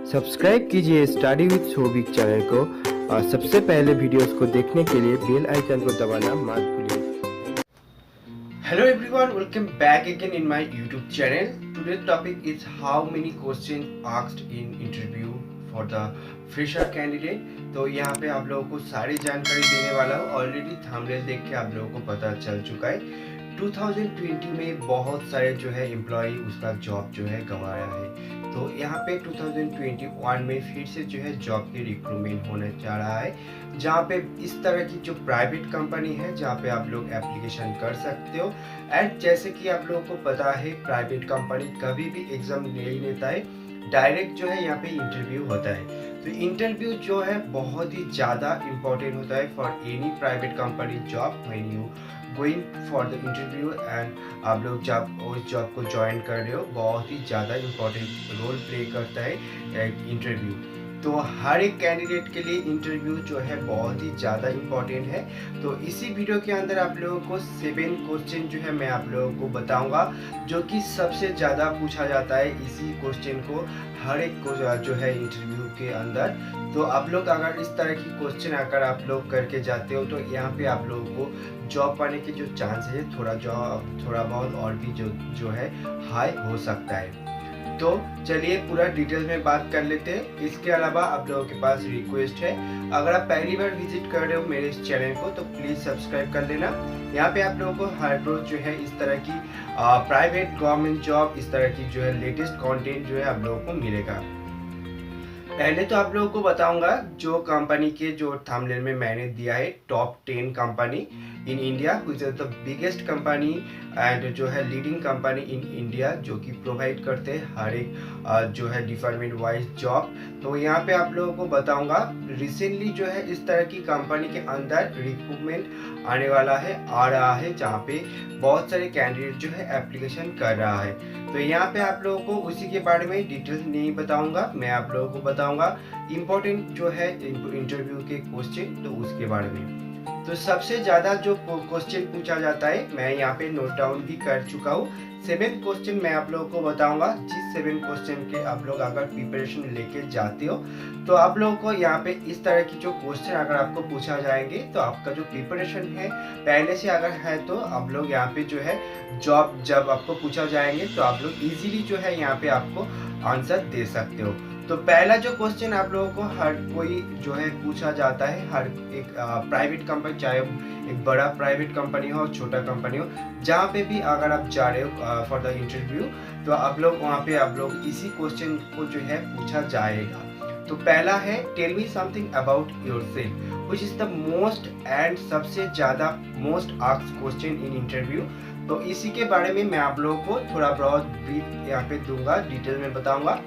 Subscribe कीजिए study with Shobhik channel को और सबसे पहले वीडियोस को देखने के लिए बेल आइकन को दबाना मत भूलिए। Hello everyone, welcome back again in my YouTube channel. Today's topic is how many questions asked in interview for the fresher candidate. तो यहाँ पे आप लोगों को सारी जानकारी देने वाला हूँ। ऑलरेडी थंबनेल देख के आप लोगों को पता चल चुका है 2020 में बहुत सारे जो है एम्प्लॉय उसका जॉब जो है गंवाया है। तो यहाँ पे 2021 में फिर से जो है जॉब की रिक्रूटमेंट होने जा रहा है, जहाँ पे इस तरह की जो प्राइवेट कंपनी है जहाँ पे आप लोग एप्लीकेशन कर सकते हो। एंड जैसे कि आप लोगों को पता है प्राइवेट कंपनी कभी भी एग्जाम नहीं लेता है, डायरेक्ट जो है यहाँ पे इंटरव्यू होता है। तो इंटरव्यू जो है बहुत ही ज़्यादा इम्पोर्टेंट होता है for any private company job when you going for the interview. And आप लोग जब उस जॉब को ज्वाइन कर रहे हो बहुत ही ज़्यादा इम्पोर्टेंट रोल प्ले करता है इंटरव्यू। तो हर एक कैंडिडेट के लिए इंटरव्यू जो है बहुत ही ज़्यादा इम्पोर्टेंट है। तो इसी वीडियो के अंदर आप लोगों को 7 क्वेश्चन जो है मैं आप लोगों को बताऊंगा जो कि सबसे ज़्यादा पूछा जाता है इसी क्वेश्चन को हर एक को जो है इंटरव्यू के अंदर। तो आप लोग अगर इस तरह की क्वेश्चन अगर आप लोग करके जाते हो तो यहाँ पे आप लोगों को जॉब पाने के जो चांस है थोड़ा बहुत और भी जो है हाई हो सकता है। तो चलिए पूरा डिटेल में बात कर लेते हैं। इसके अलावा आप लोगों के पास रिक्वेस्ट है, अगर आप पहली बार विजिट कर रहे हो मेरे इस चैनल को तो प्लीज़ सब्सक्राइब कर लेना। यहाँ पे आप लोगों को हर रोज जो है इस तरह की प्राइवेट गवर्नमेंट जॉब इस तरह की जो है लेटेस्ट कंटेंट जो है आप लोगों को मिलेगा। पहले तो आप लोगों को बताऊंगा जो कंपनी के जो थंबनेल में मैंने दिया है top 10 company in India which is the biggest company and जो है लीडिंग कंपनी इन इंडिया जो कि प्रोवाइड करते हैं हर एक जो है डिपार्टमेंट वाइज जॉब। तो यहाँ पे आप लोगों को बताऊंगा रिसेंटली जो है इस तरह की कंपनी के अंदर रिक्रूटमेंट आने वाला है आ रहा है जहाँ पे बहुत सारे कैंडिडेट जो है एप्लीकेशन कर रहा है। तो यहाँ पे आप लोगों को उसी के बारे में डिटेल्स नहीं बताऊंगा, मैं आप लोगों को बताऊंगा इम्पोर्टेंट जो है इंटरव्यू के क्वेश्चन तो उसके बारे में। तो सबसे ज़्यादा जो क्वेश्चन पूछा जाता है मैं यहाँ पे नोट डाउन भी कर चुका हूँ। 7 क्वेश्चन मैं आप लोगों को बताऊंगा। जिस 7 क्वेश्चन के आप लोग अगर प्रिपरेशन लेके जाते हो तो आप लोगों को यहाँ पे इस तरह की जो क्वेश्चन अगर आपको पूछा जाएंगे तो आपका जो प्रिपरेशन है पहले से अगर है तो आप लोग यहाँ पे जो है जॉब जब आपको पूछा जाएंगे तो आप लोग इजीली जो है यहाँ पे आपको आंसर दे सकते हो। तो पहला जो क्वेश्चन आप लोगों को हर कोई जो है पूछा जाता है, हर एक प्राइवेट कंपनी चाहे एक बड़ा प्राइवेट कंपनी हो छोटा कंपनी हो जहाँ पे भी अगर आप जा रहे हो फॉर द इंटरव्यू तो आप लोग वहाँ पे आप लोग इसी क्वेश्चन को जो है पूछा जाएगा। तो पहला है tell me something about yourself which is the most and सबसे ज़्यादा most asked question in interview. तो इसी के बारे में मैं आप लोगों को थोड़ा बहुत ब्रीफ यहाँ पे दूंगा, डिटेल में बताऊंगा।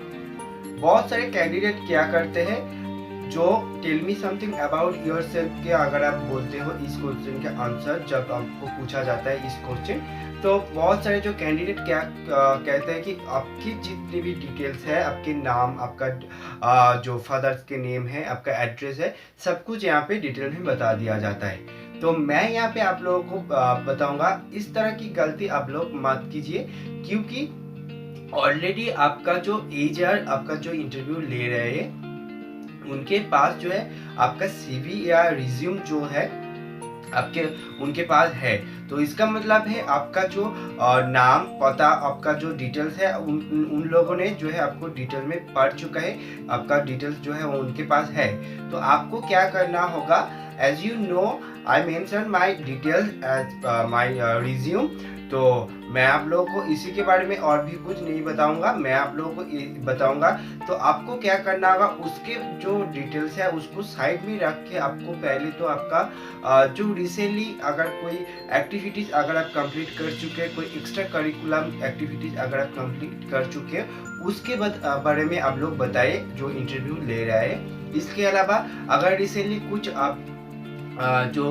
बहुत सारे कैंडिडेट क्या करते हैं जो tell me something about yourself के अगर आप बोलते हो इस क्वेश्चन के आंसर जब आपको पूछा जाता है इस क्वेश्चन तो बहुत सारे जो कैंडिडेट क्या कहते हैं कि आपकी जितनी भी डिटेल्स है आपके नाम आपका जो फादर्स के नेम है आपका एड्रेस है सब कुछ यहाँ पे डिटेल में बता दिया जाता है। तो मैं यहाँ पे आप लोगों को बताऊंगा इस तरह की गलती आप लोग मत कीजिए क्योंकि ऑलरेडी आपका जो एचआर आपका जो इंटरव्यू ले रहे हैं उनके पास जो है आपका सीवी या रिज्यूम जो है आपके उनके पास है। तो इसका मतलब है आपका जो नाम पता आपका जो डिटेल्स है उन लोगों ने जो है आपको डिटेल में पढ़ चुका है, आपका डिटेल्स जो है वो उनके पास है। तो आपको क्या करना होगा as you know I mention my details as my resume. तो मैं आप लोगों को इसी के बारे में और भी कुछ नहीं बताऊंगा, मैं आप लोगों को बताऊंगा। तो आपको क्या करना होगा उसके जो डिटेल्स है उसको साइड में रख के आपको पहले तो आपका जो रिसेंटली अगर कोई एक्टिविटीज़ अगर आप कंप्लीट कर चुके हैं, कोई एक्स्ट्रा करिकुलम एक्टिविटीज़ अगर आप कंप्लीट कर चुके हैं उसके बारे में आप लोग बताइए जो इंटरव्यू ले रहे हैं। इसके अलावा अगर रिसेंटली कुछ आप जो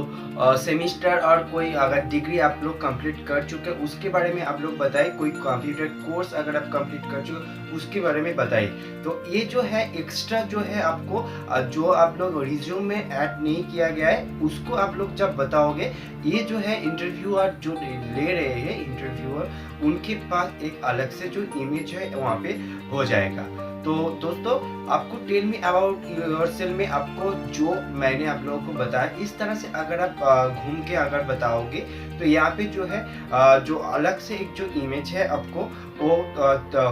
सेमिस्टर और कोई अगर डिग्री आप लोग कंप्लीट कर चुके हैं उसके बारे में आप लोग बताइए। कोई कंप्यूटर कोर्स अगर आप कंप्लीट कर चुके उसके बारे में बताइए। तो ये जो है एक्स्ट्रा जो है आपको जो आप लोग रिज्यूम में ऐड नहीं किया गया है उसको आप लोग जब बताओगे, ये जो है इंटरव्यूअर जो ले रहे हैं इंटरव्यूअर, उनके पास एक अलग से जो इमेज है वहाँ पे हो जाएगा। तो दोस्तों आपको टेल मी अबाउट योरसेल्फ में आपको जो मैंने आप लोगों को बताया इस तरह से अगर आप घूम के अगर बताओगे तो यहाँ पे जो है जो अलग से एक जो इमेज है आपको वो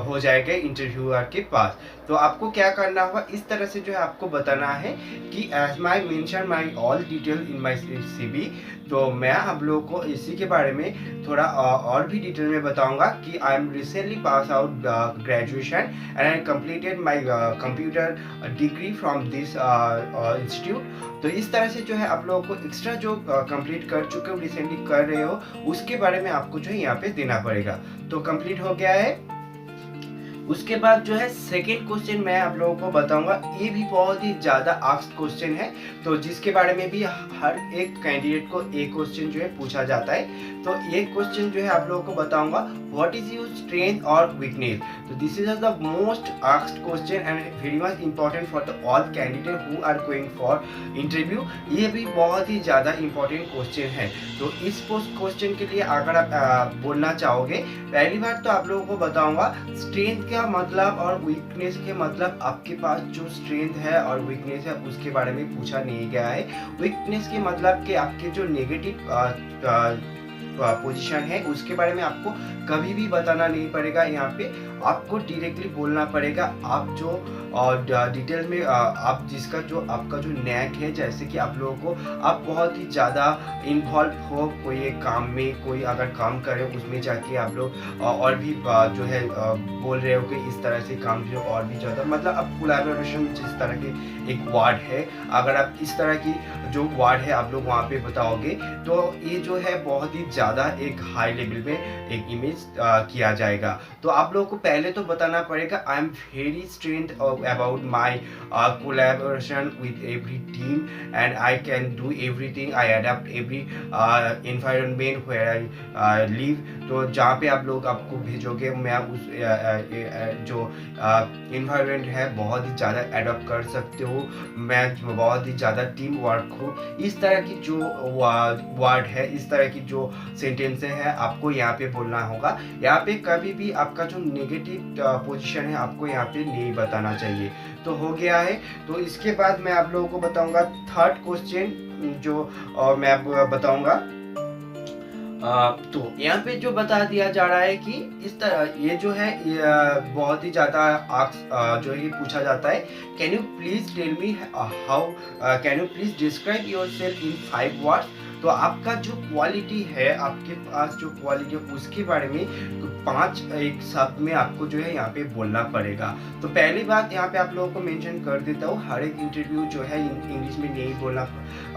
हो जाएगा इंटरव्यूअर के पास। तो आपको क्या करना होगा, इस तरह से जो है आपको बताना है कि as my mention my all detail in my CV। तो मैं आप लोगों को इसी के बारे में थोड़ा और भी डिटेल में बताऊंगा कि I am recently pass out graduation and I completed my computer degree from this institute. तो इस तरह से जो है आप लोगों को एक्स्ट्रा जो कंप्लीट कर चुके हो, रिसेंटली कर रहे हो, उसके बारे में आपको जो है यहाँ पे देना पड़ेगा। तो कंप्लीट हो गया है। उसके बाद जो है सेकेंड क्वेश्चन मैं आप लोगों को बताऊंगा, ये भी बहुत ही ज़्यादा आस्क्ड क्वेश्चन है, तो जिसके बारे में भी हर एक कैंडिडेट को एक क्वेश्चन जो है पूछा जाता है। तो ये क्वेश्चन जो है आप लोगों को बताऊंगा, व्हाट इज योर स्ट्रेंथ और वीकनेस। तो this is the most asked question and very much important for the all candidate who are going for interview. ये भी बहुत ही ज़्यादा इंपॉर्टेंट क्वेश्चन है। तो इस क्वेश्चन के लिए अगर आप बोलना चाहोगे, पहली बार तो आप लोगों को बताऊंगा स्ट्रेंथ का मतलब और वीकनेस के मतलब, आपके पास जो स्ट्रेंथ है और वीकनेस है उसके बारे में पूछा नहीं गया है। वीकनेस के मतलब कि आपके जो नेगेटिव पोजीशन है उसके बारे में आपको कभी भी बताना नहीं पड़ेगा। यहाँ पे आपको डायरेक्टली बोलना पड़ेगा। आप जो डिटेल में आप जिसका जो आपका जो नैक है, जैसे कि आप लोगों को आप बहुत ही ज़्यादा इन्वॉल्व हो कोई एक काम में, कोई अगर काम करे उसमें जाके आप लोग और भी जो है बोल रहे हो कि इस तरह से काम जो और भी ज़्यादा, मतलब अब कोलैबोरेशन जिस तरह के एक वर्ड है, अगर आप इस तरह की जो वर्ड है आप लोग वहाँ पे बताओगे तो ये जो है बहुत ही ज़्यादा एक हाई लेवल में एक इमेज किया जाएगा। तो आप लोगों को पहले तो बताना पड़ेगा I am very strength about my collaboration with every team and I can do everything, I adapt every environment where I live। तो जहाँ पे आप लोग आपको भेजोगे मैं उस जो environment है बहुत ही ज़्यादा अडॉप्ट कर सकते हो, मैं बहुत ही ज़्यादा टीम वर्क हूँ। इस तरह की जो वर्ड है, इस तरह की जो सेंटेंस है आपको यहाँ पे बोलना होगा। यहाँ पे कभी भी आपका जो नेगेटिव पोजीशन है आपको यहाँ पे नहीं बताना चाहिए। तो हो गया है। तो इसके बाद मैं आप लोगों को बताऊंगा थर्ड क्वेश्चन जो मैं बताऊंगा। तो यहाँ पे जो बता दिया जा रहा है कि इस तरह ये जो है बहुत ही ज़्यादा जो ये पूछा जाता है, can you please tell me how can you please describe yourself in 5 words. तो आपका जो क्वालिटी है, आपके पास जो क्वालिटी है उसके बारे में 5 एक शब्द में आपको जो है यहाँ पे बोलना पड़ेगा। तो पहली बात यहाँ पे आप लोगों को मेंशन कर देता हूँ, हर एक इंटरव्यू जो है इंग्लिश में नहीं बोलना।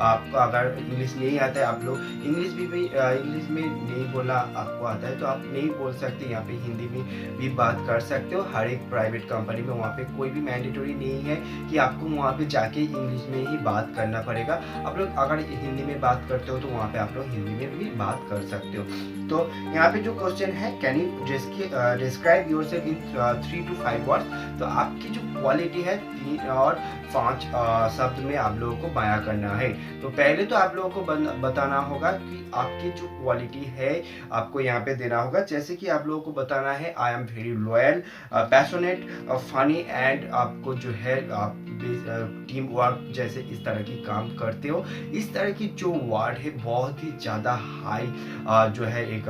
आपको अगर इंग्लिश नहीं आता है, आप लोग इंग्लिश में नहीं बोलना आपको आता है तो आप नहीं बोल सकते, यहाँ पे हिंदी में भी बात कर सकते हो। हर एक प्राइवेट कंपनी में वहाँ पे कोई भी मैंडेटरी नहीं है कि आपको वहाँ पे जाके इंग्लिश में ही बात करना पड़ेगा। आप लोग अगर हिंदी में बात करते हो तो वहाँ पे आप लोग हिंदी में भी बात कर सकते हो। तो यहाँ पे जो क्वेश्चन है, can you describe yourself in 3 to 5 words. तो आपकी जो क्वालिटी है 3 और 5 शब्द में आप लोगों को बयां करना है। तो पहले तो आप लोगों को बताना होगा कि आपकी जो क्वालिटी है आपको यहाँ पे देना होगा। जैसे कि आप लोगों को बताना है I am very loyal, passionate, funny and आपको जो है आप टीम वर्क जैसे इस तरह की काम करते हो। इस तरह की जो वर्ड है बहुत ही ज़्यादा हाई जो है एक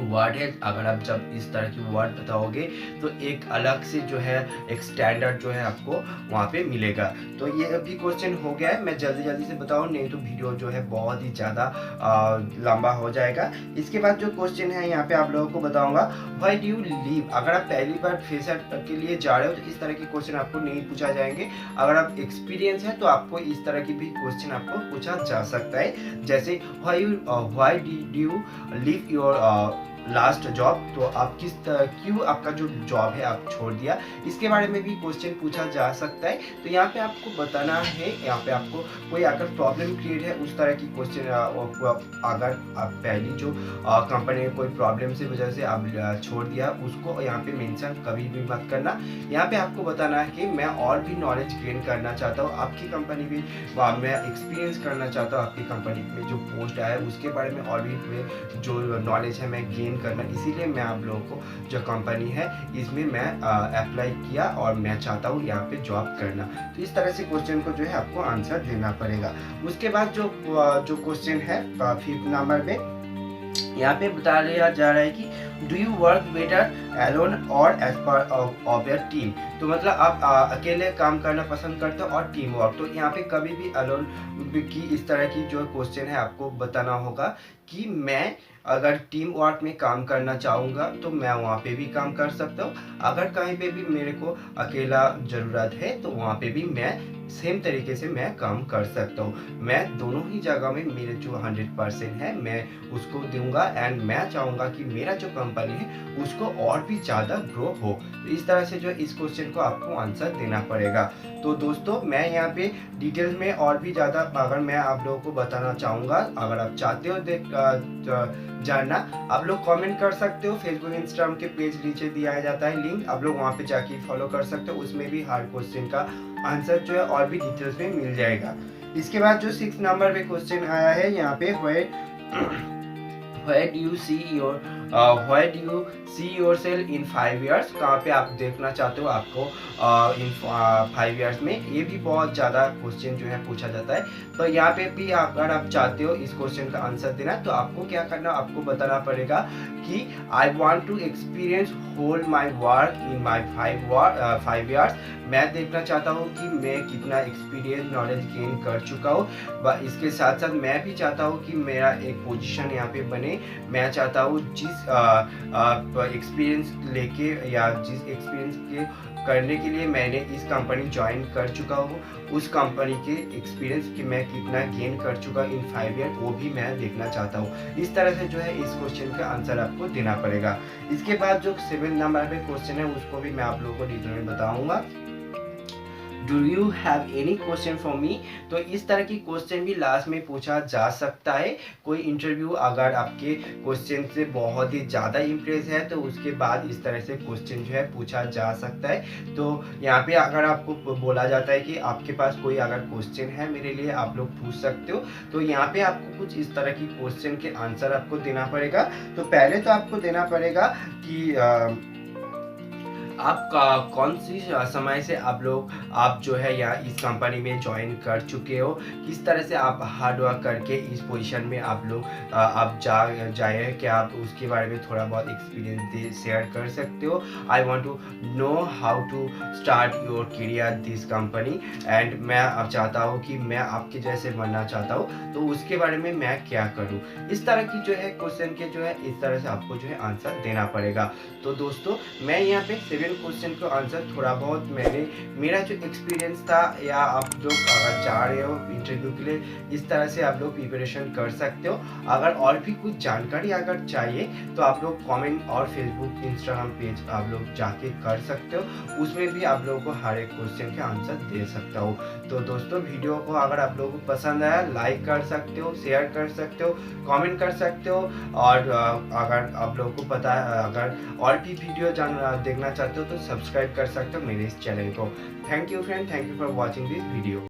वर्ड है। अगर आप जब इस तरह की वर्ड बताओगे तो एक अलग से जो है एक स्टैंडर्ड जो है आपको वहाँ पे मिलेगा। तो ये भी क्वेश्चन हो गया है, मैं जल्दी से बताऊँ नहीं तो वीडियो जो है बहुत ही ज़्यादा लंबा हो जाएगा। इसके बाद जो क्वेश्चन है यहाँ पे आप लोगों को बताऊँगा, व्हाई डू यू लीव। अगर आप पहली बार फ्रेशर के लिए जा रहे हो तो इस तरह के क्वेश्चन आपको नहीं पूछा जाएंगे। अगर आप एक्सपीरियंस है तो आपको इस तरह की भी क्वेश्चन आपको पूछा जा सकता है। जैसे why did you leave your last job, तो आप क्यों आपका जो जॉब है आप छोड़ दिया, इसके बारे में भी क्वेश्चन पूछा जा सकता है। तो यहाँ पे आपको बताना है, यहाँ पे आपको कोई अगर प्रॉब्लम क्रिएट है उस तरह की क्वेश्चन, अगर आप पहली जो कंपनी में कोई प्रॉब्लम से वजह से आप छोड़ दिया, उसको यहाँ पे मेंशन कभी भी मत करना। यहाँ पे आपको बताना है कि मैं और भी नॉलेज गेन करना चाहता हूँ आपकी कंपनी में, मैं एक्सपीरियंस करना चाहता हूँ आपकी कंपनी में जो पोस्ट आया है उसके बारे में और भी जो नॉलेज है मैं गेन करना, इसीलिए मैं आप लोगों को जो कंपनी है इसमें मैं अप्लाई किया और मैं चाहता हूँ यहाँ पे जॉब करना। तो इस तरह से क्वेश्चन को जो है आपको आंसर देना पड़ेगा। उसके बाद जो क्वेश्चन है 5th नंबर पे यहाँ पे बता दिया जा रहा है कि do you work better alone और as part of your team. तो मतलब आप अकेले काम करना पसंद करते हो और टीम वर्क। तो यहाँ पे कभी भी अलोन की इस तरह की जो क्वेश्चन है आपको बताना होगा कि मैं अगर टीम वर्क में काम करना चाहूँगा तो मैं वहाँ पे भी काम कर सकता हूँ, अगर कहीं पे भी मेरे को अकेला ज़रूरत है तो वहाँ पे भी मैं सेम तरीके से मैं काम कर सकता हूँ। मैं दोनों ही जगह में मेरे जो 100% है मैं उसको दूंगा एंड मैं चाहूँगा कि मेरा जो कंपनी है उसको और भी ज़्यादा ग्रो हो। तो इस तरह से जो इस क्वेश्चन को आपको आंसर देना पड़ेगा। तो दोस्तों मैं यहाँ पे डिटेल्स में और भी ज़्यादा अगर मैं आप लोगों को बताना चाहूँगा, अगर आप चाहते हो जानना, आप लोग कमेंट कर सकते हो। फेसबुक इंस्टाग्राम के पेज नीचे दिया जाता है लिंक, आप लोग वहाँ पे जाके फॉलो कर सकते हो। उसमें भी हर क्वेश्चन का आंसर जो है और भी डिटेल्स में मिल जाएगा। इसके बाद जो 6 नंबर पे क्वेश्चन आया है यहाँ पे where do you see yourself in 5 years, कहाँ पे आप देखना चाहते हो आपको इन 5 years में। ये भी बहुत ज़्यादा क्वेश्चन जो है पूछा जाता है। तो यहाँ पे भी अगर आप चाहते हो इस क्वेश्चन का आंसर देना तो आपको क्या करना, आपको बताना पड़ेगा कि I want to experience hold my work in my 5 years। मैं देखना चाहता हूँ कि मैं कितना एक्सपीरियंस नॉलेज गेन कर चुका हूँ। इसके साथ साथ मैं भी चाहता हूँ कि मेरा एक पोजीशन यहाँ पे बने। मैं चाहता हूँ जिस एक्सपीरियंस लेके या जिस एक्सपीरियंस के करने के लिए मैंने इस कंपनी ज्वाइन कर चुका हूँ, उस कंपनी के एक्सपीरियंस कि मैं कितना गेन कर चुका इन 5 ईयर, वो भी मैं देखना चाहता हूँ। इस तरह से जो है इस क्वेश्चन का आंसर आपको देना पड़ेगा। इसके बाद जो 7 नंबर पे क्वेश्चन है उसको भी मैं आप लोगों को डिटेल में बताऊंगा। Do you have any question for me. तो इस तरह की क्वेश्चन भी लास्ट में पूछा जा सकता है। कोई इंटरव्यू अगर आपके क्वेश्चन से बहुत ही ज़्यादा इम्प्रेस है तो उसके बाद इस तरह से क्वेश्चन जो है पूछा जा सकता है। तो यहाँ पे अगर आपको बोला जाता है कि आपके पास कोई अगर क्वेश्चन है मेरे लिए, आप लोग पूछ सकते हो। तो यहाँ पे आपको कुछ इस तरह की क्वेश्चन के आंसर आपको देना पड़ेगा। तो पहले तो आपको देना पड़ेगा कि आप कौन सी समय से आप जो है यहाँ इस कंपनी में ज्वाइन कर चुके हो, किस तरह से आप हार्ड वर्क करके इस पोजीशन में आप जाए, क्या आप उसके बारे में थोड़ा बहुत एक्सपीरियंस शेयर कर सकते हो। I want to know how to start your career this company and मैं अब चाहता हूँ कि मैं आपके जैसे बनना चाहता हूँ, तो उसके बारे में मैं क्या करूँ। इस तरह की जो है क्वेश्चन के जो है इस तरह से आपको जो है आंसर देना पड़ेगा। तो दोस्तों मैं यहाँ पे 7 क्वेश्चन को आंसर थोड़ा बहुत मेरा जो एक्सपीरियंस था, या आप जो अगर जा रहे हो इंटरव्यू के लिए इस तरह से आप लोग प्रिपरेशन कर सकते हो। अगर और भी कुछ जानकारी अगर चाहिए तो आप लोग कमेंट और फेसबुक इंस्टाग्राम पेज आप लोग जाके कर सकते हो, उसमें भी आप लोगों को हर एक क्वेश्चन के आंसर दे सकता हूँ। तो दोस्तों वीडियो को अगर आप लोगों को पसंद आया लाइक कर सकते हो, शेयर कर सकते हो, कमेंट कर सकते हो। और अगर आप लोगों को पता है अगर और भी वीडियो देखना चाहते हो तो सब्सक्राइब कर सकते हो मेरे इस चैनल को। Thank you friend, thank you for watching this video.